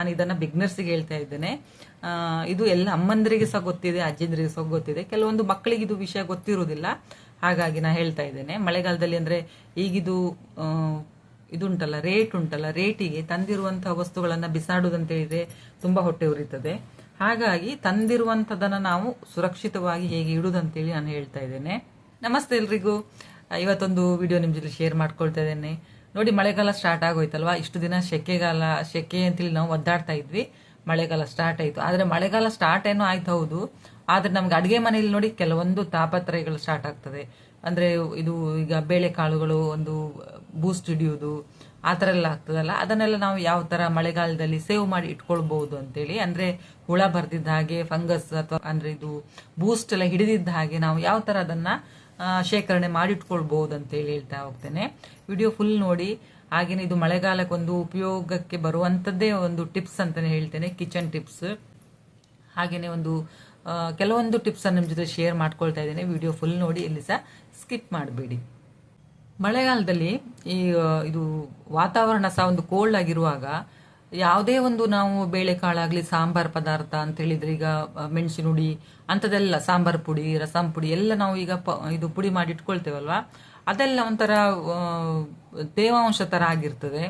ನಾನು ಇದನ್ನ ಬಿಗ್ನರ್ಸ್ಗೆ ಹೇಳ್ತಾ ಇದ್ದೇನೆ. ಇದು ಎಲ್ಲ ಅಮ್ಮಂದರಿಗೆ ಸಹ ಗೊತ್ತಿದೆ, ಅಜ್ಜಿಂದ್ರಿಗೆ ಸಹ ಗೊತ್ತಿದೆ. ಕೆಲವೊಂದು ಮಕ್ಕಳಿಗೆ ಇದು ವಿಷಯ ಗೊತ್ತಿರುವುದಿಲ್ಲ, ಹಾಗಾಗಿ ನಾ ಹೇಳ್ತಾ ಇದ್ದೇನೆ. ಮಳೆಗಾಲದಲ್ಲಿ ಅಂದ್ರೆ ಈಗಿದು ಇದುಂಟಲ್ಲ, ರೇಟ್ ಉಂಟಲ್ಲ, ರೇಟಿಗೆ ತಂದಿರುವಂತಹ ವಸ್ತುಗಳನ್ನ ಬಿಸಾಡುದಂತ ಹೇಳಿದ್ರೆ ತುಂಬಾ ಹೊಟ್ಟೆ ಉರಿತದೆ. ಹಾಗಾಗಿ ತಂದಿರುವಂತದನ್ನ ನಾವು ಸುರಕ್ಷಿತವಾಗಿ ಹೇಗೆ ಇಡುದಂತೇಳಿ ನಾನು ಹೇಳ್ತಾ ಇದ್ದೇನೆ. ನಮಸ್ತೆ ಎಲ್ರಿಗೂ. ಇವತ್ತೊಂದು ವಿಡಿಯೋ ನಿಮ್ ಜೊತೆ ಶೇರ್ ಮಾಡ್ಕೊಳ್ತಾ ಇದ್ದೇನೆ. ನೋಡಿ, ಮಳೆಗಾಲ ಸ್ಟಾರ್ಟ್ ಆಗೋಯ್ತಲ್ವಾ. ಇಷ್ಟು ದಿನ ಶೆಕೆ ಅಂತೇಳಿ ನಾವು ಒದ್ದಾಡ್ತಾ ಇದ್ವಿ. ಮಳೆಗಾಲ ಸ್ಟಾರ್ಟ್ ಆಯ್ತು. ಆದ್ರೆ ಮಳೆಗಾಲ ಸ್ಟಾರ್ಟ್ ಏನೋ ಆಯ್ತು, ಹೌದು. ಆದ್ರೆ ನಮ್ಗೆ ಅಡಿಗೆ ಮನೆಯಲ್ಲಿ ನೋಡಿ ಕೆಲವೊಂದು ತಾಪತ್ರಯಗಳು ಸ್ಟಾರ್ಟ್ ಆಗ್ತದೆ. ಅಂದ್ರೆ ಇದು ಈಗ ಬೇಳೆಕಾಳುಗಳು ಒಂದು ಬೂಸ್ಟ್ ಹಿಡಿಯುವುದು ಆ ತರ ಎಲ್ಲ ಆಗ್ತದಲ್ಲ, ಅದನ್ನೆಲ್ಲ ನಾವು ಯಾವ ತರ ಮಳೆಗಾಲದಲ್ಲಿ ಸೇವ್ ಮಾಡಿ ಇಟ್ಕೊಳ್ಬಹುದು ಅಂತೇಳಿ, ಅಂದ್ರೆ ಹುಳ ಬರ್ದಿದ್ದ ಹಾಗೆ, ಫಂಗಸ್ ಅಥವಾ ಅಂದ್ರೆ ಇದು ಬೂಸ್ಟ್ ಎಲ್ಲ ಹಿಡಿದಿದ್ದ ಹಾಗೆ ನಾವು ಯಾವ ತರ ಅದನ್ನ ಶೇಖರಣೆ ಮಾಡಿಟ್ಕೊಳ್ಬಹುದು ಅಂತ ಹೇಳಿ ಹೇಳ್ತಾ ಹೋಗ್ತೇನೆ. ವಿಡಿಯೋ ಫುಲ್ ನೋಡಿ. ಹಾಗೇನೆ ಇದು ಮಳೆಗಾಲಕ್ಕೆ ಒಂದು ಉಪಯೋಗಕ್ಕೆ ಬರುವಂತದ್ದೇ ಒಂದು ಟಿಪ್ಸ್ ಅಂತಾನೆ ಹೇಳ್ತೇನೆ, ಕಿಚನ್ ಟಿಪ್ಸ್. ಹಾಗೇನೆ ಒಂದು ಕೆಲವೊಂದು ಟಿಪ್ಸ್ ನಿಮ್ ಜೊತೆ ಶೇರ್ ಮಾಡ್ಕೊಳ್ತಾ ಇದ್ದೇನೆ. ವಿಡಿಯೋ ಫುಲ್ ನೋಡಿ, ಎಲ್ಲಿ ಸಹ ಸ್ಕಿಪ್ ಮಾಡಬೇಡಿ. ಮಳೆಗಾಲದಲ್ಲಿ ಈ ಇದು ವಾತಾವರಣ ಸಹ ಒಂದು ಕೋಲ್ಡ್ ಆಗಿರುವಾಗ ಯಾವುದೇ ಒಂದು ನಾವು ಬೇಳೆಕಾಳಾಗ್ಲಿ, ಸಾಂಬಾರ್ ಪದಾರ್ಥ ಅಂತ ಹೇಳಿದ್ರೆ ಈಗ ಮೆಣಸಿನ ಹುಡಿ ಅಂತದೆಲ್ಲ, ಸಾಂಬಾರ್ ಪುಡಿ, ರಸಂ ಪುಡಿ ಎಲ್ಲ ನಾವು ಈಗ ಇದು ಪುಡಿ ಮಾಡಿ ಇಟ್ಕೊಳ್ತೇವಲ್ವಾ, ಅದೆಲ್ಲ ಒಂಥರ ತೇವಾಂಶ ತರ ಆಗಿರ್ತದೆ.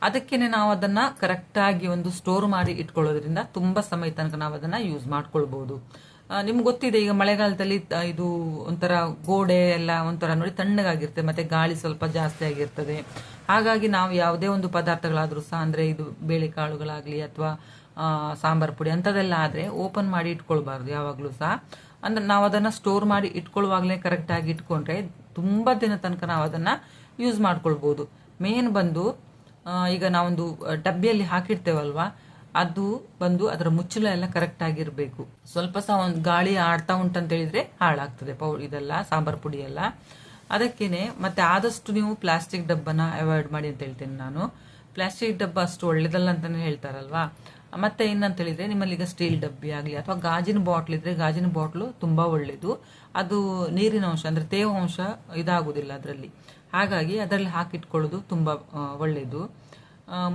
ಅದಕ್ಕೇನೆ ನಾವು ಅದನ್ನ ಕರೆಕ್ಟ್ ಆಗಿ ಒಂದು ಸ್ಟೋರ್ ಮಾಡಿ ಇಟ್ಕೊಳ್ಳೋದ್ರಿಂದ ತುಂಬಾ ಸಮಯ ತನಕ ನಾವು ಅದನ್ನ ಯೂಸ್ ಮಾಡ್ಕೊಳ್ಬಹುದು. ನಿಮ್ಗೆ ಗೊತ್ತಿದೆ, ಈಗ ಮಳೆಗಾಲದಲ್ಲಿ ಇದು ಒಂಥರ ಗೋಡೆ ಎಲ್ಲ ಒಂಥರ ನೋಡಿ ತಣ್ಣಗಾಗಿರ್ತದೆ, ಮತ್ತೆ ಗಾಳಿ ಸ್ವಲ್ಪ ಜಾಸ್ತಿ ಆಗಿರ್ತದೆ. ಹಾಗಾಗಿ ನಾವು ಯಾವುದೇ ಒಂದು ಪದಾರ್ಥಗಳಾದ್ರೂ ಸಹ, ಅಂದ್ರೆ ಇದು ಬೇಳೆಕಾಳುಗಳಾಗ್ಲಿ ಅಥವಾ ಸಾಂಬಾರ್ ಪುಡಿ ಅಂತದೆಲ್ಲ ಆದ್ರೆ ಓಪನ್ ಮಾಡಿ ಇಟ್ಕೊಳ್ಬಾರ್ದು ಯಾವಾಗ್ಲೂ ಸಹ. ಅಂದ್ರೆ ನಾವು ಅದನ್ನ ಸ್ಟೋರ್ ಮಾಡಿ ಇಟ್ಕೊಳ್ಳುವಾಗ್ಲೇ ಕರೆಕ್ಟ್ ಆಗಿ ಇಟ್ಕೊಂಡ್ರೆ ತುಂಬಾ ದಿನ ತನಕ ನಾವು ಅದನ್ನ ಯೂಸ್ ಮಾಡ್ಕೊಳ್ಬಹುದು. ಮೇನ್ ಬಂದು ಈಗ ನಾವೊಂದು ಡಬ್ಬಿಯಲ್ಲಿ ಹಾಕಿರ್ತೇವಲ್ವಾ, ಅದು ಬಂದು ಅದರ ಮುಚ್ಚಳ ಎಲ್ಲ ಕರೆಕ್ಟ್ ಆಗಿರ್ಬೇಕು. ಸ್ವಲ್ಪ ಸಹ ಒಂದು ಗಾಳಿ ಆಡ್ತಾ ಉಂಟಂತ ಹೇಳಿದ್ರೆ ಹಾಳಾಗ್ತದೆ ಇದೆಲ್ಲ ಸಾಂಬಾರ್ ಪುಡಿ ಎಲ್ಲ. ಅದಕ್ಕೇನೆ ಮತ್ತೆ ಆದಷ್ಟು ನೀವು ಪ್ಲಾಸ್ಟಿಕ್ ಡಬ್ಬನ ಅವಾಯ್ಡ್ ಮಾಡಿ ಅಂತ ಹೇಳ್ತೇನೆ ನಾನು. ಪ್ಲಾಸ್ಟಿಕ್ ಡಬ್ಬ ಅಷ್ಟು ಒಳ್ಳೇದಲ್ಲ ಅಂತಾನೆ ಹೇಳ್ತಾರಲ್ವಾ. ಮತ್ತೆ ಏನಂತ ಹೇಳಿದ್ರೆ, ನಿಮ್ಮಲ್ಲಿ ಈಗ ಸ್ಟೀಲ್ ಡಬ್ಬಿ ಆಗಲಿ ಅಥವಾ ಗಾಜಿನ ಬಾಟ್ಲ್ ಇದ್ರೆ ಗಾಜಿನ ಬಾಟ್ಲು ತುಂಬಾ ಒಳ್ಳೇದು. ಅದು ನೀರಿನ ಅಂಶ ಅಂದ್ರೆ ತೇವಾಂಶ ಇದಾಗುದಿಲ್ಲ ಅದರಲ್ಲಿ. ಹಾಗಾಗಿ ಅದರಲ್ಲಿ ಹಾಕಿಟ್ಕೊಳ್ಳೋದು ತುಂಬಾ ಒಳ್ಳೇದು.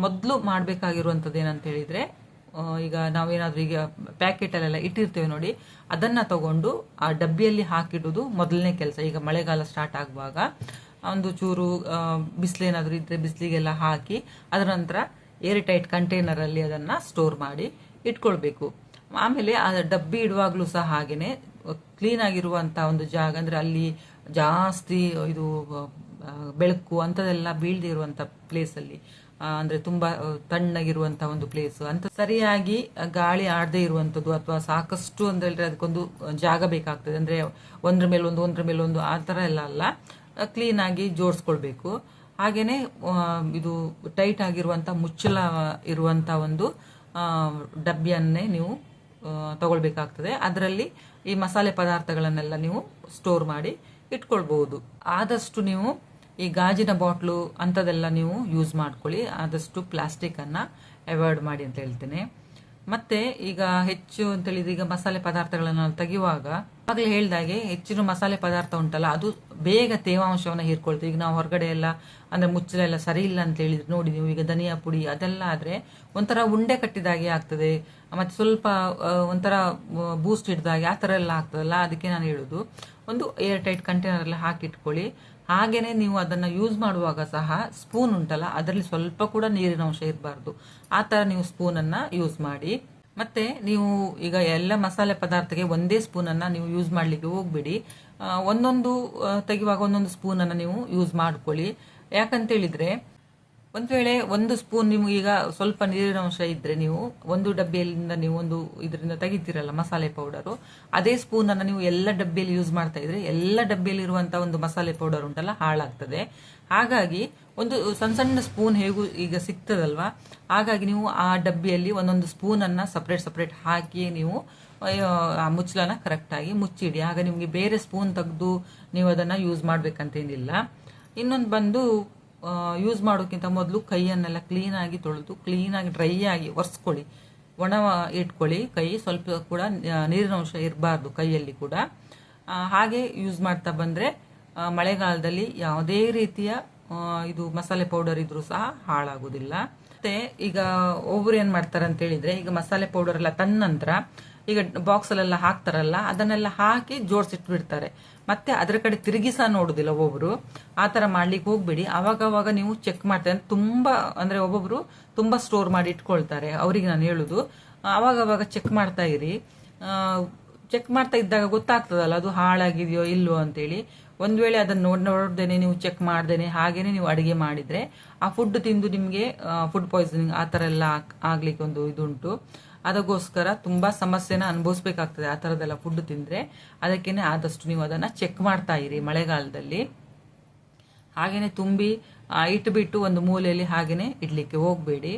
ಮೊದಲು ಮಾಡಬೇಕಾಗಿರುವಂಥದ್ದು ಏನಂತ ಹೇಳಿದ್ರೆ, ಈಗ ನಾವೇನಾದ್ರೂ ಈಗ ಪ್ಯಾಕೆಟಲ್ಲೆಲ್ಲ ಇಟ್ಟಿರ್ತೇವೆ ನೋಡಿ, ಅದನ್ನ ತಗೊಂಡು ಆ ಡಬ್ಬಿಯಲ್ಲಿ ಹಾಕಿಡುವುದು ಮೊದಲನೇ ಕೆಲಸ. ಈಗ ಮಳೆಗಾಲ ಸ್ಟಾರ್ಟ್ ಆಗುವಾಗ ಒಂದು ಚೂರು ಬಿಸಿಲೇನಾದ್ರೂ ಇದ್ರೆ ಬಿಸಿಲಿಗೆಲ್ಲ ಹಾಕಿ, ಅದರ ನಂತರ ಏರ್ ಟೈಟ್ ಕಂಟೈನರ್ ಅಲ್ಲಿ ಅದನ್ನ ಸ್ಟೋರ್ ಮಾಡಿ ಇಟ್ಕೊಳ್ಬೇಕು. ಆಮೇಲೆ ಆ ಡಬ್ಬಿ ಇಡುವಾಗ್ಲೂ ಸಹ ಹಾಗೇನೆ ಕ್ಲೀನ್ ಆಗಿರುವಂತಹ ಒಂದು ಜಾಗ, ಅಂದ್ರೆ ಅಲ್ಲಿ ಜಾಸ್ತಿ ಇದು ಬೆಳಕು ಅಂತದೆಲ್ಲ ಬೀಳದೆ ಇರುವಂತ ಪ್ಲೇಸ್ ಅಲ್ಲಿ, ಅಂದ್ರೆ ತುಂಬಾ ತಣ್ಣಗಿರುವಂತಹ ಒಂದು ಪ್ಲೇಸ್ ಅಂತ, ಸರಿಯಾಗಿ ಗಾಳಿ ಆಡದೆ ಇರುವಂತದ್ದು ಅಥವಾ ಸಾಕಷ್ಟು ಅಂತ ಹೇಳಿದ್ರೆ ಅದಕ್ಕೊಂದು ಜಾಗ ಬೇಕಾಗ್ತದೆ. ಅಂದ್ರೆ ಒಂದ್ರ ಮೇಲೊಂದು ಆ ತರ ಎಲ್ಲ ಅಲ್ಲ, ಕ್ಲೀನ್ ಆಗಿ ಜೋಡಿಸ್ಕೊಳ್ಬೇಕು. ಹಾಗೇನೆ ಇದು ಟೈಟ್ ಆಗಿರುವಂತ ಮುಚ್ಚಳ ಇರುವಂತ ಒಂದು ಡಬ್ಬಿಯನ್ನೇ ನೀವು ತಗೊಳ್ಬೇಕಾಗ್ತದೆ. ಅದರಲ್ಲಿ ಈ ಮಸಾಲೆ ಪದಾರ್ಥಗಳನ್ನೆಲ್ಲ ನೀವು ಸ್ಟೋರ್ ಮಾಡಿ ಇಟ್ಕೊಳ್ಬಹುದು. ಆದಷ್ಟು ನೀವು ಈ ಗಾಜಿನ ಬಾಟ್ಲು ಅಂತದೆಲ್ಲ ನೀವು ಯೂಸ್ ಮಾಡ್ಕೊಳ್ಳಿ. ಆದಷ್ಟು ಪ್ಲಾಸ್ಟಿಕ್ ಅನ್ನ ಅವಾಯ್ಡ್ ಮಾಡಿ ಅಂತ ಹೇಳ್ತೇನೆ. ಮತ್ತೆ ಈಗ ಹೆಚ್ಚು ಅಂತ ಹೇಳಿದ್ರೆ, ಈಗ ಮಸಾಲೆ ಪದಾರ್ಥಗಳನ್ನ ತೆಗೆಯುವಾಗ ಆಗ್ಲೇ ಹೇಳ್ದಾಗೆ ಹೆಚ್ಚಿನ ಮಸಾಲೆ ಪದಾರ್ಥ ಉಂಟಲ್ಲ, ಅದು ಬೇಗ ತೇವಾಂಶವನ್ನ ಹೀರ್ಕೊಳ್ತದೆ. ಈಗ ನಾವು ಹೊರಗಡೆ ಎಲ್ಲ ಅಂದ್ರೆ ಮುಚ್ಚಳ ಎಲ್ಲ ಸರಿ ಇಲ್ಲ ಅಂತ ಹೇಳಿದ್ರೆ ನೋಡಿ ನೀವು, ಈಗ ಧನಿಯಾ ಪುಡಿ ಅದೆಲ್ಲ ಆದ್ರೆ ಒಂಥರ ಉಂಡೆ ಕಟ್ಟಿದಾಗೆ ಆಗ್ತದೆ, ಮತ್ತೆ ಸ್ವಲ್ಪ ಒಂಥರ ಬೂಸ್ಟ್ ಹಿಡ್ದಾಗೆ ಆ ತರ ಎಲ್ಲ ಆಗ್ತದಲ್ಲ. ಅದಕ್ಕೆ ನಾನು ಹೇಳುದು, ಒಂದು ಏರ್ ಟೈಟ್ ಕಂಟೈನರ್ ಎಲ್ಲ ಹಾಕಿಟ್ಕೊಳ್ಳಿ. ಹಾಗೇನೆ ನೀವು ಅದನ್ನ ಯೂಸ್ ಮಾಡುವಾಗ ಸಹ ಸ್ಪೂನ್ ಉಂಟಲ್ಲ, ಅದರಲ್ಲಿ ಸ್ವಲ್ಪ ಕೂಡ ನೀರಿನ ಅಂಶ ಇರಬಾರ್ದು. ಆ ತರ ನೀವು ಸ್ಪೂನ್ ಅನ್ನ ಯೂಸ್ ಮಾಡಿ. ಮತ್ತೆ ನೀವು ಈಗ ಎಲ್ಲ ಮಸಾಲೆ ಪದಾರ್ಥಕ್ಕೆ ಒಂದೇ ಸ್ಪೂನ್ ಅನ್ನ ನೀವು ಯೂಸ್ ಮಾಡ್ಲಿಕ್ಕೆ ಹೋಗ್ಬೇಡಿ. ಒಂದೊಂದು ತೆಗೆಯುವಾಗ ಒಂದೊಂದು ಸ್ಪೂನ್ ಅನ್ನ ನೀವು ಯೂಸ್ ಮಾಡ್ಕೊಳ್ಳಿ. ಯಾಕಂತ ಹೇಳಿದ್ರೆ, ಒಂದ್ ವೇಳೆ ಒಂದು ಸ್ಪೂನ್ ನಿಮ್ಗೆ ಈಗ ಸ್ವಲ್ಪ ನೀರಿನ ಅಂಶ ಇದ್ರೆ, ನೀವು ಒಂದು ಡಬ್ಬಿಯಿಂದ ನೀವು ಒಂದು ಇದರಿಂದ ತೆಗಿತೀರಲ್ಲ ಮಸಾಲೆ ಪೌಡರು, ಅದೇ ಸ್ಪೂನ್ ಅನ್ನ ನೀವು ಎಲ್ಲ ಡಬ್ಬಿಯಲ್ಲಿ ಯೂಸ್ ಮಾಡ್ತಾ ಇದ್ರೆ ಎಲ್ಲ ಡಬ್ಬಿಯಲ್ಲಿ ಇರುವಂತಹ ಒಂದು ಮಸಾಲೆ ಪೌಡರ್ ಉಂಟಲ್ಲ ಹಾಳಾಗ್ತದೆ. ಹಾಗಾಗಿ ಒಂದು ಸಣ್ಣ ಸಣ್ಣ ಸ್ಪೂನ್ ಹೇಗೂ ಈಗ ಸಿಗ್ತದಲ್ವಾ, ಹಾಗಾಗಿ ನೀವು ಆ ಡಬ್ಬಿಯಲ್ಲಿ ಒಂದೊಂದು ಸ್ಪೂನ್ ಅನ್ನ ಸಪರೇಟ್ ಹಾಕಿ ನೀವು ಆ ಮುಚ್ಚಳನ ಕರೆಕ್ಟ್ ಆಗಿ ಮುಚ್ಚಿಡಿ. ಆಗ ನಿಮ್ಗೆ ಬೇರೆ ಸ್ಪೂನ್ ತೆಗೆದು ನೀವು ಅದನ್ನ ಯೂಸ್ ಮಾಡ್ಬೇಕಂತೇನಿಲ್ಲ. ಇನ್ನೊಂದು ಬಂದು, ಯೂಸ್ ಮಾಡೋಕ್ಕಿಂತ ಮೊದಲು ಕೈಯನ್ನೆಲ್ಲ ಕ್ಲೀನ್ ಆಗಿ ತೊಳೆದು ಕ್ಲೀನ್ ಆಗಿ ಡ್ರೈ ಆಗಿ ಒರೆಸ್ಕೊಳ್ಳಿ, ಒಣ ಇಟ್ಕೊಳ್ಳಿ. ಕೈ ಸ್ವಲ್ಪ ಕೂಡ ನೀರಿನ ಅಂಶ ಇರಬಾರ್ದು ಕೈಯಲ್ಲಿ ಕೂಡ. ಹಾಗೆ ಯೂಸ್ ಮಾಡ್ತಾ ಬಂದ್ರೆ ಮಳೆಗಾಲದಲ್ಲಿ ಯಾವುದೇ ರೀತಿಯ ಇದು ಮಸಾಲೆ ಪೌಡರ್ ಇದ್ರೂ ಸಹ ಹಾಳಾಗುದಿಲ್ಲ. ಮತ್ತೆ ಈಗ ಒಬ್ರು ಏನ್ ಮಾಡ್ತಾರೆ ಅಂತ ಹೇಳಿದ್ರೆ, ಈಗ ಮಸಾಲೆ ಪೌಡರ್ ಎಲ್ಲ ತಂದ ನಂತರ ಈಗ ಬಾಕ್ಸ್ ಅಲ್ಲೆಲ್ಲ ಹಾಕ್ತಾರಲ್ಲ, ಅದನ್ನೆಲ್ಲ ಹಾಕಿ ಜೋಡಿಸಿಟ್ಬಿಡ್ತಾರೆ. ಮತ್ತೆ ಅದ್ರ ಕಡೆ ತಿರುಗಿ ಸಹ ನೋಡುದಿಲ್ಲ ಒಬ್ಬೊಬ್ರು. ಆ ತರ ಮಾಡ್ಲಿಕ್ಕೆ ಹೋಗ್ಬೇಡಿ. ಅವಾಗ ನೀವು ಚೆಕ್ ಮಾಡ್ತಾರೆ. ತುಂಬಾ ಅಂದ್ರೆ ಒಬ್ಬೊಬ್ರು ತುಂಬಾ ಸ್ಟೋರ್ ಮಾಡಿ ಇಟ್ಕೊಳ್ತಾರೆ. ಅವರಿಗೆ ನಾನು ಹೇಳುದು, ಅವಾಗ ಚೆಕ್ ಮಾಡ್ತಾ ಇರಿ. ಚೆಕ್ ಮಾಡ್ತಾ ಇದ್ದಾಗ ಗೊತ್ತಾಗ್ತದಲ್ಲ ಅದು ಹಾಳಾಗಿದೆಯೋ ಇಲ್ವೋ ಅಂತೇಳಿ. ಒಂದ್ ವೇಳೆ ಅದನ್ನ ನೋಡ್ದೇನೆ, ನೀವು ಚೆಕ್ ಮಾಡ್ದೇನೆ ಹಾಗೇನೆ ನೀವು ಅಡಿಗೆ ಮಾಡಿದ್ರೆ ಆ ಫುಡ್ ತಿಂದು ನಿಮ್ಗೆ ಫುಡ್ ಪಾಯ್ಸನಿಂಗ್ ಆ ತರ ಎಲ್ಲ ಆಗ್ಲಿಕ್ಕೆ ಒಂದು ಇದುಂಟು. ಅದಕ್ಕೋಸ್ಕರ ತುಂಬಾ ಸಮಸ್ಯೆನ ಅನುಭವಿಸ್ಬೇಕಾಗ್ತದೆ ಆ ತರದೆಲ್ಲ ಫುಡ್ ತಿಂದ್ರೆ. ಅದಕ್ಕೇನೆ ಆದಷ್ಟು ನೀವು ಅದನ್ನ ಚೆಕ್ ಮಾಡ್ತಾ ಇರಿ ಮಳೆಗಾಲದಲ್ಲಿ. ಹಾಗೇನೆ ತುಂಬಿ ಇಟ್ಬಿಟ್ಟು ಒಂದು ಮೂಲೆಯಲ್ಲಿ ಹಾಗೇನೆ ಇಡ್ಲಿಕ್ಕೆ ಹೋಗ್ಬೇಡಿ.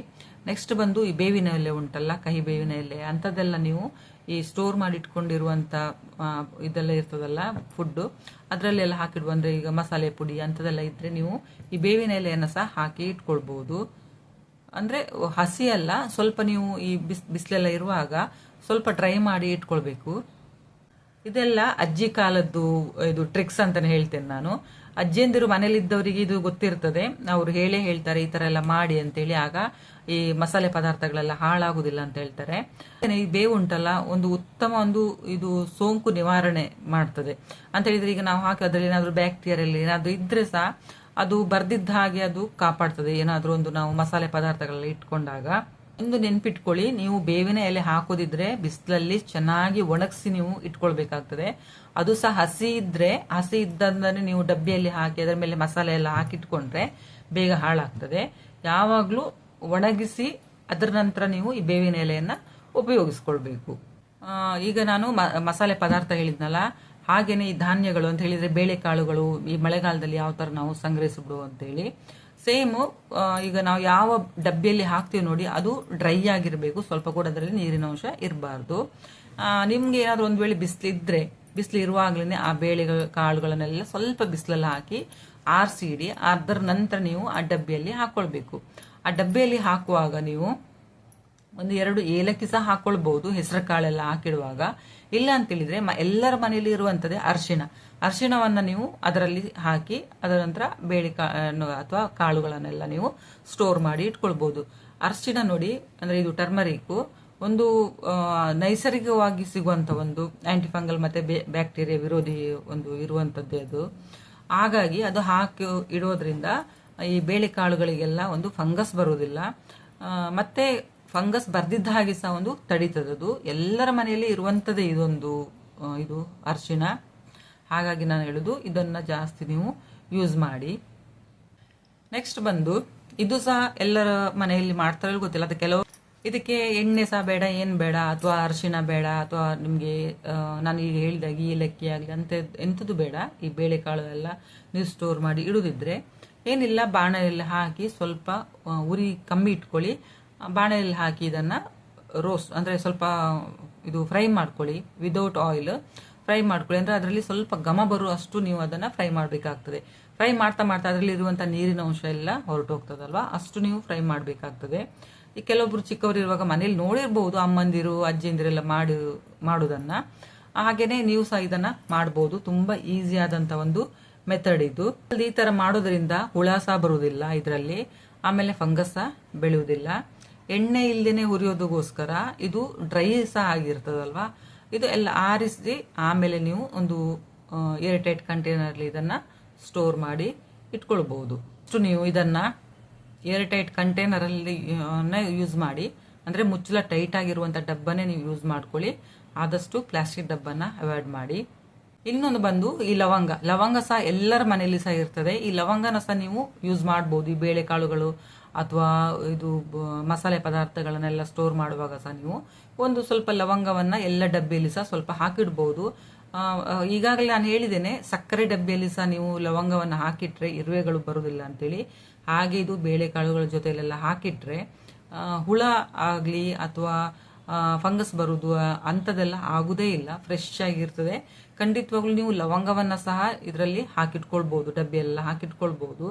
ನೆಕ್ಸ್ಟ್ ಬಂದು ಈ ಬೇವಿನ ಎಲೆ ಉಂಟಲ್ಲ, ಕಹಿ ಬೇವಿನ ಎಲೆ ಅಂತದೆಲ್ಲ ನೀವು ಈ ಸ್ಟೋರ್ ಮಾಡಿ ಇಟ್ಕೊಂಡಿರುವಂತ ಇದೆಲ್ಲ ಇರ್ತದಲ್ಲ ಫುಡ್, ಅದರಲ್ಲೆಲ್ಲ ಹಾಕಿಡುವ. ಅಂದ್ರೆ ಈಗ ಮಸಾಲೆ ಪುಡಿ ಅಂತದೆಲ್ಲ ಇದ್ರೆ ನೀವು ಈ ಬೇವಿನ ಎಲೆಯನ್ನು ಸಹ ಹಾಕಿ ಇಟ್ಕೊಳ್ಬಹುದು. ಅಂದ್ರೆ ಹಸಿ ಅಲ್ಲ, ಸ್ವಲ್ಪ ನೀವು ಈ ಬಿಸಿಲೆಲ್ಲ ಇರುವಾಗ ಸ್ವಲ್ಪ ಡ್ರೈ ಮಾಡಿ ಇಟ್ಕೊಳ್ಬೇಕು. ಇದೆಲ್ಲ ಅಜ್ಜಿ ಕಾಲದ್ದು ಇದು ಟ್ರಿಕ್ಸ್ ಅಂತಾನೆ ಹೇಳ್ತೇನೆ ನಾನು. ಅಜ್ಜಿಯಂದಿರು ಮನೇಲಿದ್ದವರಿಗೆ ಇದು ಗೊತ್ತಿರ್ತದೆ. ಅವ್ರು ಹೇಳ್ತಾರೆ ಈ ತರ ಎಲ್ಲ ಮಾಡಿ ಅಂತೇಳಿ. ಆಗ ಈ ಮಸಾಲೆ ಪದಾರ್ಥಗಳೆಲ್ಲ ಹಾಳಾಗುದಿಲ್ಲ ಅಂತ ಹೇಳ್ತಾರೆ. ಈ ಬೇವು ಉಂಟಲ್ಲ, ಒಂದು ಉತ್ತಮ ಒಂದು ಇದು ಸೋಂಕು ನಿವಾರಣೆ ಮಾಡ್ತದೆ ಅಂತ ಹೇಳಿದ್ರೆ, ಈಗ ನಾವು ಹಾಕಿ ಅದ್ರಲ್ಲಿ ಏನಾದ್ರು ಬ್ಯಾಕ್ಟೀರಿಯಲ್ ಏನಾದ್ರು ಇದ್ರೆ ಸಹ ಅದು ಬರ್ದಿದ್ದ ಹಾಗೆ ಅದು ಕಾಪಾಡ್ತದೆ. ಏನಾದ್ರೂ ಒಂದು ನಾವು ಮಸಾಲೆ ಪದಾರ್ಥಗಳೆಲ್ಲ ಇಟ್ಕೊಂಡಾಗ ಒಂದು ನೆನ್ಪಿಟ್ಕೊಳ್ಳಿ, ನೀವು ಬೇವಿನ ಎಲೆ ಹಾಕೋದಿದ್ರೆ ಬಿಸಿಲಲ್ಲಿ ಚೆನ್ನಾಗಿ ಒಣಗಿಸಿ ನೀವು ಇಟ್ಕೊಳ್ಬೇಕಾಗ್ತದೆ. ಅದು ಸಹ ಹಸಿ ಇದ್ದಂದ್ರೆ ನೀವು ಡಬ್ಬಿಯಲ್ಲಿ ಹಾಕಿ ಅದರ ಮೇಲೆ ಮಸಾಲೆ ಎಲ್ಲ ಹಾಕಿಟ್ಕೊಂಡ್ರೆ ಬೇಗ ಹಾಳಾಗ್ತದೆ. ಯಾವಾಗ್ಲೂ ಒಣಗಿಸಿ ಅದರ ನಂತರ ನೀವು ಈ ಬೇವಿನ ಎಲೆಯನ್ನ ಉಪಯೋಗಿಸ್ಕೊಳ್ಬೇಕು. ಈಗ ನಾನು ಮಸಾಲೆ ಪದಾರ್ಥ ಹೇಳಿದ್ನಲ್ಲ, ಹಾಗೇನೆ ಈ ಧಾನ್ಯಗಳು ಅಂತ ಹೇಳಿದ್ರೆ ಬೇಳೆಕಾಳುಗಳು ಈ ಮಳೆಗಾಲದಲ್ಲಿ ಯಾವ ತರ ನಾವು ಸಂಗ್ರಹಿಸ್ಬಿಡು ಅಂತ ಹೇಳಿ. ಸೇಮ್ ಈಗ ನಾವು ಯಾವ ಡಬ್ಬಿಯಲ್ಲಿ ಹಾಕ್ತೀವಿ ನೋಡಿ, ಅದು ಡ್ರೈ ಆಗಿರ್ಬೇಕು. ಸ್ವಲ್ಪ ಕೂಡ ಅದರಲ್ಲಿ ನೀರಿನ ಅಂಶ ಇರಬಾರ್ದು. ನಿಮ್ಗೆ ಏನಾದ್ರು ಒಂದ್ ವೇಳೆ ಬಿಸಿಲು ಇರುವಾಗ್ಲೇನೆ ಆ ಕಾಳುಗಳನ್ನೆಲ್ಲ ಸ್ವಲ್ಪ ಬಿಸಿಲಲ್ಲಿ ಹಾಕಿ ಆರಿಸಿ ಇಡಿ. ಅದರ ನಂತರ ನೀವು ಆ ಡಬ್ಬಿಯಲ್ಲಿ ಹಾಕೊಳ್ಬೇಕು. ಆ ಡಬ್ಬಿಯಲ್ಲಿ ಹಾಕುವಾಗ ನೀವು 1-2 ಏಲಕ್ಕಿ ಸಹ ಹಾಕೊಳ್ಬಹುದು, ಹೆಸರು ಕಾಳೆಲ್ಲ ಹಾಕಿಡುವಾಗ. ಇಲ್ಲ ಅಂತ ಹೇಳಿದ್ರೆ ಎಲ್ಲರ ಮನೆಯಲ್ಲಿ ಇರುವಂತದ್ದೇ ಅರಿಶಿಣವನ್ನ ನೀವು ಅದರಲ್ಲಿ ಹಾಕಿ ಅದರ ನಂತರ ಅಥವಾ ಕಾಳುಗಳನ್ನೆಲ್ಲ ನೀವು ಸ್ಟೋರ್ ಮಾಡಿ ಇಟ್ಕೊಳ್ಬಹುದು. ಅರಿಶಿಣ ನೋಡಿ, ಅಂದ್ರೆ ಇದು ಟರ್ಮರಿಕ್ ಒಂದು ನೈಸರ್ಗಿಕವಾಗಿ ಸಿಗುವಂತ ಒಂದು ಆಂಟಿಫಂಗಲ್ ಮತ್ತೆ ಬ್ಯಾಕ್ಟೀರಿಯಾ ವಿರೋಧಿ ಒಂದು ಇರುವಂತದ್ದೇ ಅದು. ಹಾಗಾಗಿ ಅದು ಹಾಕಿ ಇಡೋದ್ರಿಂದ ಈ ಬೇಳೆಕಾಳುಗಳಿಗೆಲ್ಲ ಒಂದು ಫಂಗಸ್ ಬರುವುದಿಲ್ಲ. ಮತ್ತೆ ಫಂಗಸ್ ಬರ್ದಿದ್ದ ಹಾಗೆ ಸಹ ಒಂದು ತಡೀತದದು. ಎಲ್ಲರ ಮನೆಯಲ್ಲಿ ಇರುವಂತದ್ದೇ ಇದು ಅರಿಶಿಣ. ಹಾಗಾಗಿ ನಾನು ಹೇಳುದು, ಇದನ್ನ ಜಾಸ್ತಿ ನೀವು ಯೂಸ್ ಮಾಡಿ. ನೆಕ್ಸ್ಟ್ ಬಂದು ಇದು ಸಹ ಎಲ್ಲರ ಮನೆಯಲ್ಲಿ ಮಾಡ್ತಾರೋ ಗೊತ್ತಿಲ್ಲ, ಅದು ಕೆಲವು ಇದಕ್ಕೆ ಎಣ್ಣೆ ಸಹ ಬೇಡ, ಏನ್ ಬೇಡ, ಅಥವಾ ಅರಿಶಿಣ ಬೇಡ, ಅಥವಾ ನಿಮ್ಗೆ ನಾನು ಈಗ ಹೇಳಿದಾಗ ಏಲಕ್ಕಿ ಆಗ್ಲಿ ಅಂತ ಎಂಥದ್ದು ಬೇಡ. ಈ ಬೇಳೆಕಾಳು ಎಲ್ಲ ನೀವು ಸ್ಟೋರ್ ಮಾಡಿ ಇಡುದಿದ್ರೆ ಏನಿಲ್ಲ, ಬಾಣಲೆಯಲ್ಲಿ ಹಾಕಿ ಸ್ವಲ್ಪ ಉರಿ ಕಮ್ಮಿ ಇಟ್ಕೊಳ್ಳಿ. ಬಾಣಲೆಯಲ್ಲಿ ಹಾಕಿ ಇದನ್ನ ರೋಸ್ಟ್ ಅಂದ್ರೆ ಸ್ವಲ್ಪ ಇದು ಫ್ರೈ ಮಾಡ್ಕೊಳ್ಳಿ. ವಿದೌಟ್ ಆಯಿಲ್ ಫ್ರೈ ಮಾಡ್ಕೊಳ್ಳಿ. ಅಂದ್ರೆ ಅದರಲ್ಲಿ ಸ್ವಲ್ಪ ಘಮ ಬರುವಷ್ಟು ನೀವು ಅದನ್ನ ಫ್ರೈ ಮಾಡ್ಬೇಕಾಗ್ತದೆ. ಫ್ರೈ ಮಾಡ್ತಾ ಅದರಲ್ಲಿ ಇರುವಂತಹ ನೀರಿನ ಅಂಶ ಎಲ್ಲ ಹೊರಟು ಹೋಗ್ತದಲ್ವಾ, ಅಷ್ಟು ನೀವು ಫ್ರೈ ಮಾಡ್ಬೇಕಾಗ್ತದೆ. ಈ ಕೆಲವೊಬ್ರು ಚಿಕ್ಕವರು ಇರುವಾಗ ಮನೇಲಿ ನೋಡಿರ್ಬಹುದು ಅಮ್ಮಂದಿರು ಅಜ್ಜಿಂದಿರೆಲ್ಲ ಮಾಡುದನ್ನ. ಹಾಗೇನೆ ನೀವು ಸಹ ಇದನ್ನ ಮಾಡಬಹುದು. ತುಂಬಾ ಈಸಿ ಆದಂತ ಒಂದು ಮೆಥಡ್ ಇದು. ಈ ತರ ಮಾಡೋದ್ರಿಂದ ಹುಳ ಸಹ ಬರುವುದಿಲ್ಲ ಇದರಲ್ಲಿ, ಆಮೇಲೆ ಫಂಗಸ್ ಸಹ ಬೆಳೆಯುವುದಿಲ್ಲ. ಎಣ್ಣೆ ಇಲ್ದೇನೆ ಹುರಿಯೋದಕ್ಕೋಸ್ಕರ ಇದು ಡ್ರೈ ಸಹ ಆಗಿರ್ತದಲ್ವಾ. ಇದು ಎಲ್ಲ ಆರಿಸಿ ಆಮೇಲೆ ನೀವು ಒಂದು ಏರ್ಟೈಟ್ ಕಂಟೈನರ್ ಇದನ್ನ ಸ್ಟೋರ್ ಮಾಡಿ ಇಟ್ಕೊಳ್ಬಹುದು. ಅಷ್ಟು ನೀವು ಇದನ್ನ ಏರ್ಟೈಟ್ ಕಂಟೈನರ್ ಅಲ್ಲಿ ಯೂಸ್ ಮಾಡಿ. ಅಂದ್ರೆ ಮುಚ್ಚಳ ಟೈಟ್ ಆಗಿರುವಂತ ಡಬ್ಬನೇ ನೀವು ಯೂಸ್ ಮಾಡ್ಕೊಳ್ಳಿ. ಆದಷ್ಟು ಪ್ಲಾಸ್ಟಿಕ್ ಡಬ್ಬನ ಅವಾಯ್ಡ್ ಮಾಡಿ. ಇನ್ನೊಂದು ಬಂದು ಈ ಲವಂಗ ಸಹ ಎಲ್ಲರ ಮನೆಯಲ್ಲಿ ಸಹ ಇರ್ತದೆ. ಈ ಲವಂಗನ ಸಹ ನೀವು ಯೂಸ್ ಮಾಡಬಹುದು. ಈ ಬೇಳೆಕಾಳುಗಳು ಅಥವಾ ಇದು ಮಸಾಲೆ ಪದಾರ್ಥಗಳನ್ನೆಲ್ಲ ಸ್ಟೋರ್ ಮಾಡುವಾಗ ಸಹ ನೀವು ಒಂದು ಸ್ವಲ್ಪ ಲವಂಗವನ್ನ ಎಲ್ಲ ಡಬ್ಬಿಯಲ್ಲಿ ಸಹ ಸ್ವಲ್ಪ ಹಾಕಿಡ್ಬಹುದು. ಈಗಾಗಲೇ ನಾನು ಹೇಳಿದ್ದೇನೆ, ಸಕ್ಕರೆ ಡಬ್ಬಿಯಲ್ಲಿ ಸಹ ನೀವು ಲವಂಗವನ್ನ ಹಾಕಿಟ್ರೆ ಇರುವೆಗಳು ಬರುವುದಿಲ್ಲ ಅಂತೇಳಿ. ಹಾಗೆ ಇದು ಬೇಳೆಕಾಳುಗಳ ಜೊತೆಲೆಲ್ಲ ಹಾಕಿಟ್ರೆ ಹುಳ ಆಗ್ಲಿ ಅಥವಾ ಫಂಗಸ್ ಬರುವುದು ಅಂತದೆಲ್ಲ ಆಗುದೇ ಇಲ್ಲ, ಫ್ರೆಶ್ ಆಗಿರ್ತದೆ. ಖಂಡಿತವಾಗ್ಲೂ ನೀವು ಲವಂಗವನ್ನ ಸಹ ಇದರಲ್ಲಿ ಹಾಕಿಟ್ಕೊಳ್ಬಹುದು, ಡಬ್ಬಿಯೆಲ್ಲ ಹಾಕಿಟ್ಕೊಳ್ಬಹುದು.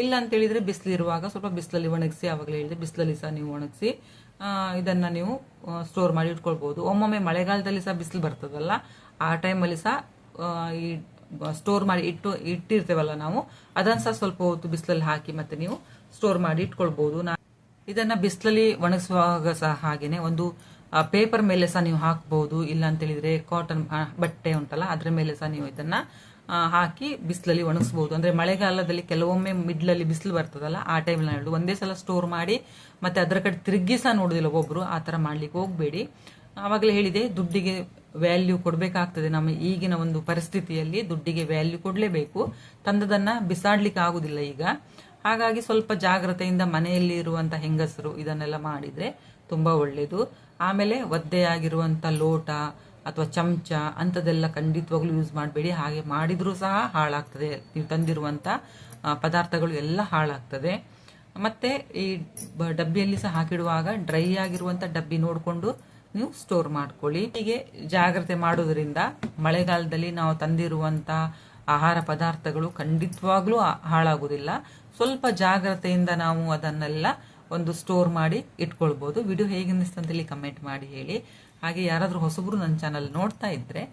ಇಲ್ಲ ಅಂತ ಹೇಳಿದ್ರೆ ಬಿಸಿಲಿರುವಾಗ ಸ್ವಲ್ಪ ಬಿಸಿಲಲ್ಲಿ ಒಣಗಿಸಿ, ಆವಾಗಲೇ ಹೇಳಿದ್ರೆ ಬಿಸಿಲಲ್ಲಿ ಸಹ ನೀವು ಒಣಗಿಸಿ ಇದನ್ನ ನೀವು ಸ್ಟೋರ್ ಮಾಡಿ ಇಟ್ಕೊಳ್ಬಹುದು. ಒಮ್ಮೊಮ್ಮೆ ಮಳೆಗಾಲದಲ್ಲಿ ಸಹ ಬಿಸಿಲು ಬರ್ತದಲ್ಲ, ಆ ಟೈಮಲ್ಲಿ ಸಹ ಈ ಸ್ಟೋರ್ ಮಾಡಿ ಇಟ್ಟಿರ್ತೇವಲ್ಲ ನಾವು, ಅದನ್ನ ಸಹ ಸ್ವಲ್ಪ ಹೊತ್ತು ಬಿಸಿಲಲ್ಲಿ ಹಾಕಿ ಮತ್ತೆ ನೀವು ಸ್ಟೋರ್ ಮಾಡಿ ಇಟ್ಕೊಳ್ಬಹುದು. ಇದನ್ನ ಬಿಸಿಲಲ್ಲಿ ಒಣಗಿಸುವಾಗ ಸಹ ಹಾಗೇನೆ ಒಂದು ಪೇಪರ್ ಮೇಲೆ ಸಹ ನೀವು ಹಾಕಬಹುದು. ಇಲ್ಲ ಅಂತ ಹೇಳಿದ್ರೆ ಕಾಟನ್ ಬಟ್ಟೆ ಉಂಟಲ್ಲ ಅದ್ರ ಮೇಲೆ ಸಹ ನೀವು ಇದನ್ನ ಹಾಕಿ ಬಿಸಿಲಲ್ಲಿ ಒಣಗಿಸಬಹುದು. ಅಂದ್ರೆ ಮಳೆಗಾಲದಲ್ಲಿ ಕೆಲವೊಮ್ಮೆ ಮಿಡ್ಲಲ್ಲಿ ಬಿಸಿಲು ಬರ್ತದಲ್ಲ, ಆ ಟೈಮಲ್ಲಿ ಹೇಳುದು ಒಂದೇ ಸಲ ಸ್ಟೋರ್ ಮಾಡಿ ಮತ್ತೆ ಅದರ ಕಡೆ ತಿರುಗಿ ಸಹ ನೋಡುದಿಲ್ಲ ಒಬ್ರು, ಆ ತರ ಮಾಡ್ಲಿಕ್ಕೆ ಹೋಗ್ಬೇಡಿ. ಆವಾಗಲೇ ಹೇಳಿದೆ, ದುಡ್ಡಿಗೆ ವ್ಯಾಲ್ಯೂ ಕೊಡ್ಬೇಕಾಗ್ತದೆ. ನಮ್ಮ ಈಗಿನ ಒಂದು ಪರಿಸ್ಥಿತಿಯಲ್ಲಿ ದುಡ್ಡಿಗೆ ವ್ಯಾಲ್ಯೂ ಕೊಡ್ಲೇಬೇಕು. ತಂದದನ್ನ ಬಿಸಾಡ್ಲಿಕ್ಕೆ ಆಗುದಿಲ್ಲ ಈಗ. ಹಾಗಾಗಿ ಸ್ವಲ್ಪ ಜಾಗ್ರತೆಯಿಂದ ಮನೆಯಲ್ಲಿ ಇರುವಂತ ಹೆಂಗಸರು ಇದನ್ನೆಲ್ಲ ಮಾಡಿದ್ರೆ ತುಂಬಾ ಒಳ್ಳೇದು. ಆಮೇಲೆ ಒದ್ದೆಯಾಗಿರುವಂತ ಲೋಟ ಅಥವಾ ಚಮಚ ಅಂತದೆಲ್ಲ ಖಂಡಿತವಾಗ್ಲೂ ಯೂಸ್ ಮಾಡಬೇಡಿ. ಹಾಗೆ ಮಾಡಿದ್ರೂ ಸಹ ಹಾಳಾಗ್ತದೆ. ನೀವು ತಂದಿರುವಂತ ಪದಾರ್ಥಗಳು ಎಲ್ಲ ಹಾಳಾಗ್ತದೆ. ಮತ್ತೆ ಈ ಡಬ್ಬಿಯಲ್ಲಿ ಸಹ ಹಾಕಿಡುವಾಗ ಡ್ರೈ ಆಗಿರುವಂತ ಡಬ್ಬಿ ನೋಡಿಕೊಂಡು ನೀವು ಸ್ಟೋರ್ ಮಾಡ್ಕೊಳ್ಳಿ. ಹೀಗೆ ಜಾಗ್ರತೆ ಮಾಡೋದ್ರಿಂದ ಮಳೆಗಾಲದಲ್ಲಿ ನಾವು ತಂದಿರುವಂತ ಆಹಾರ ಪದಾರ್ಥಗಳು ಖಂಡಿತವಾಗ್ಲೂ ಹಾಳಾಗುದಿಲ್ಲ. ಸ್ವಲ್ಪ ಜಾಗ್ರತೆಯಿಂದ ನಾವು ಅದನ್ನೆಲ್ಲ ಒಂದು ಸ್ಟೋರ್ ಮಾಡಿ ಇಟ್ಕೊಳ್ಬಹುದು. ವಿಡಿಯೋ ಹೇಗೆ ಅನ್ನಿಸ್ತಂತೇಳಿ ಕಮೆಂಟ್ ಮಾಡಿ ಹೇಳಿ. ಹಾಗೆ ಯಾರಾದ್ರೂ ಹೊಸಬ್ರು ನನ್ನ ಚಾನಲ್ ನೋಡ್ತಾ ಇದ್ರೆ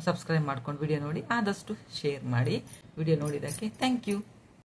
ಸಬ್ಸ್ಕ್ರೈಬ್ ಮಾಡ್ಕೊಂಡು ವಿಡಿಯೋ ನೋಡಿ, ಆದಷ್ಟು ಶೇರ್ ಮಾಡಿ. ವಿಡಿಯೋ ನೋಡಿದ್ದಕ್ಕೆ ಥ್ಯಾಂಕ್ ಯು.